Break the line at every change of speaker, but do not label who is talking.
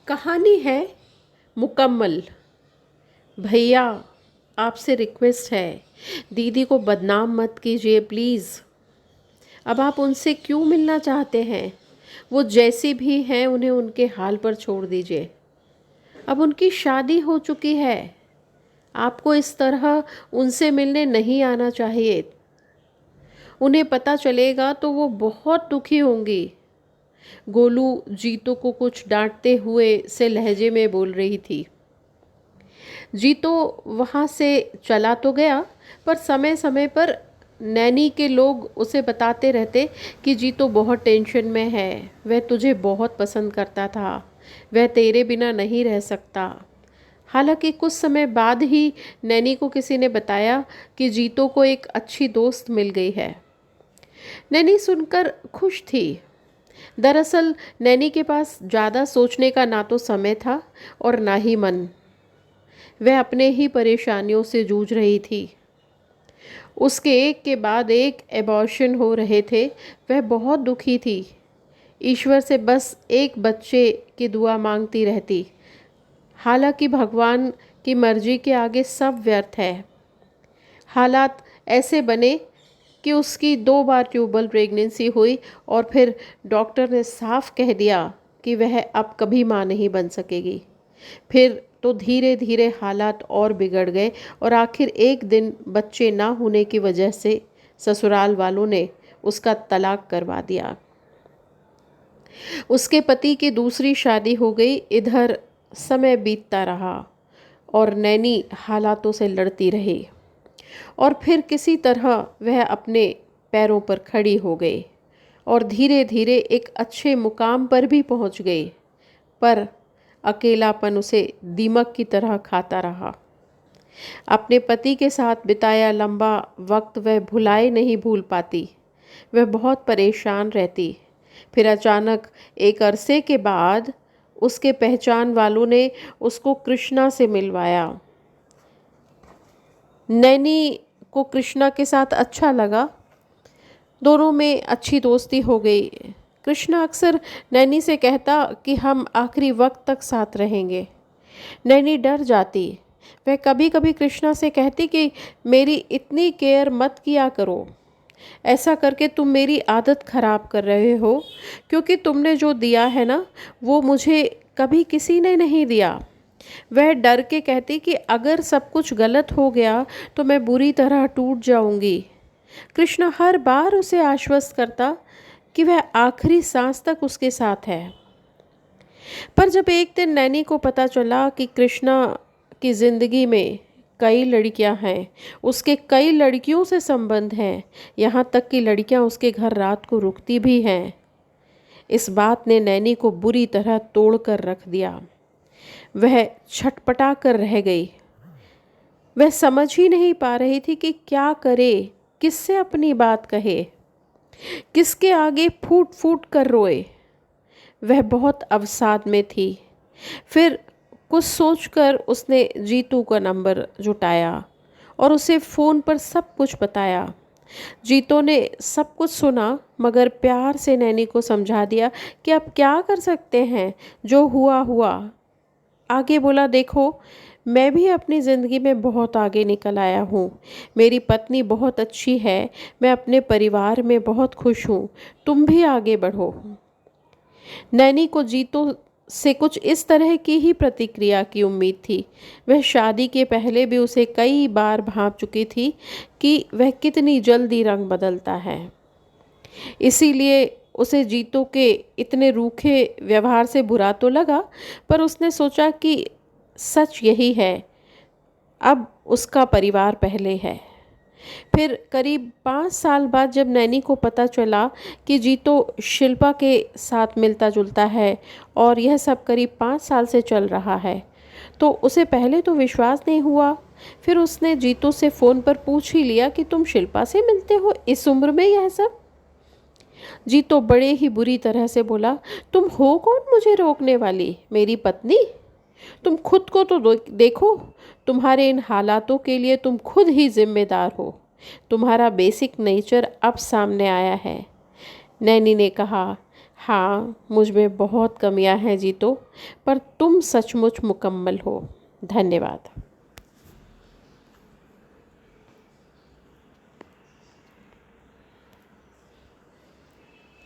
कहानी है मुकम्मल। भैया, आपसे रिक्वेस्ट है, दीदी को बदनाम मत कीजिए प्लीज़। अब आप उनसे क्यों मिलना चाहते हैं? वो जैसी भी हैं उन्हें उनके हाल पर छोड़ दीजिए। अब उनकी शादी हो चुकी है। आपको इस तरह उनसे मिलने नहीं आना चाहिए। उन्हें पता चलेगा तो वो बहुत दुखी होंगी। गोलू जीतू को कुछ डांटते हुए से लहजे में बोल रही थी। जीतो वहाँ से चला तो गया, पर समय समय पर नैनी के लोग उसे बताते रहते कि जीतो बहुत टेंशन में है, वह तुझे बहुत पसंद करता था, वह तेरे बिना नहीं रह सकता। हालांकि कुछ समय बाद ही नैनी को किसी ने बताया कि जीतो को एक अच्छी दोस्त मिल गई है। नैनी सुनकर खुश थी। दरअसल नैनी के पास ज़्यादा सोचने का ना तो समय था और ना ही मन। वह अपने ही परेशानियों से जूझ रही थी। उसके एक के बाद एक एबॉर्शन हो रहे थे। वह बहुत दुखी थी। ईश्वर से बस एक बच्चे की दुआ मांगती रहती। हालांकि भगवान की मर्जी के आगे सब व्यर्थ है। हालात ऐसे बने कि उसकी 2 बार ट्यूबल प्रेगनेंसी हुई और फिर डॉक्टर ने साफ कह दिया कि वह अब कभी माँ नहीं बन सकेगी। फिर तो धीरे धीरे हालात और बिगड़ गए और आखिर एक दिन बच्चे ना होने की वजह से ससुराल वालों ने उसका तलाक करवा दिया। उसके पति की दूसरी शादी हो गई। इधर समय बीतता रहा और नैनी हालातों से लड़ती रही और फिर किसी तरह वह अपने पैरों पर खड़ी हो गई और धीरे धीरे एक अच्छे मुकाम पर भी पहुंच गई। पर अकेलापन उसे दीमक की तरह खाता रहा। अपने पति के साथ बिताया लंबा वक्त वह भुलाए नहीं भूल पाती। वह बहुत परेशान रहती। फिर अचानक एक अरसे के बाद उसके पहचान वालों ने उसको कृष्णा से मिलवाया। नैनी को कृष्णा के साथ अच्छा लगा। दोनों में अच्छी दोस्ती हो गई। कृष्णा अक्सर नैनी से कहता कि हम आखिरी वक्त तक साथ रहेंगे। नैनी डर जाती। वह कभी कभी कृष्णा से कहती कि मेरी इतनी केयर मत किया करो। ऐसा करके तुम मेरी आदत खराब कर रहे हो, क्योंकि तुमने जो दिया है ना, वो मुझे कभी किसी ने नहीं दिया। वह डर के कहती कि अगर सब कुछ गलत हो गया तो मैं बुरी तरह टूट जाऊंगी। कृष्णा हर बार उसे आश्वस्त करता कि वह आखिरी सांस तक उसके साथ है। पर जब एक दिन नैनी को पता चला कि कृष्णा की ज़िंदगी में कई लड़कियां हैं, उसके कई लड़कियों से संबंध हैं, यहाँ तक कि लड़कियां उसके घर रात को रुकती भी हैं, इस बात ने नैनी को बुरी तरह तोड़ कर रख दिया। वह छटपटा कर रह गई। वह समझ ही नहीं पा रही थी कि क्या करे, किससे अपनी बात कहे, किसके आगे फूट फूट कर रोए। वह बहुत अवसाद में थी। फिर कुछ सोचकर उसने जीतू का नंबर जुटाया और उसे फ़ोन पर सब कुछ बताया। जीतू ने सब कुछ सुना, मगर प्यार से नैनी को समझा दिया कि अब क्या कर सकते हैं, जो हुआ हुआ। आगे बोला, देखो, मैं भी अपनी ज़िंदगी में बहुत आगे निकल आया हूँ। मेरी पत्नी बहुत अच्छी है, मैं अपने परिवार में बहुत खुश हूँ, तुम भी आगे बढ़ो। नैनी को जीतू से कुछ इस तरह की ही प्रतिक्रिया की उम्मीद थी। वह शादी के पहले भी उसे कई बार भांप चुकी थी कि वह कितनी जल्दी रंग बदलता है। इसीलिए उसे जीतू के इतने रूखे व्यवहार से बुरा तो लगा, पर उसने सोचा कि सच यही है, अब उसका परिवार पहले है। फिर करीब 5 साल बाद जब नैनी को पता चला कि जीतो शिल्पा के साथ मिलता जुलता है और यह सब करीब 5 साल से चल रहा है, तो उसे पहले तो विश्वास नहीं हुआ। फिर उसने जीतो से फ़ोन पर पूछ ही लिया कि तुम शिल्पा से मिलते हो इस उम्र में यह सब। जीतो बड़े ही बुरी तरह से बोला, तुम हो कौन मुझे रोकने वाली, मेरी पत्नी? तुम खुद को तो देखो। तुम्हारे इन हालातों के लिए तुम खुद ही जिम्मेदार हो। तुम्हारा बेसिक नेचर अब सामने आया है। नैनी ने कहा, हाँ, मुझ में बहुत कमियां हैं जीतो, पर तुम सचमुच मुकम्मल हो। धन्यवाद।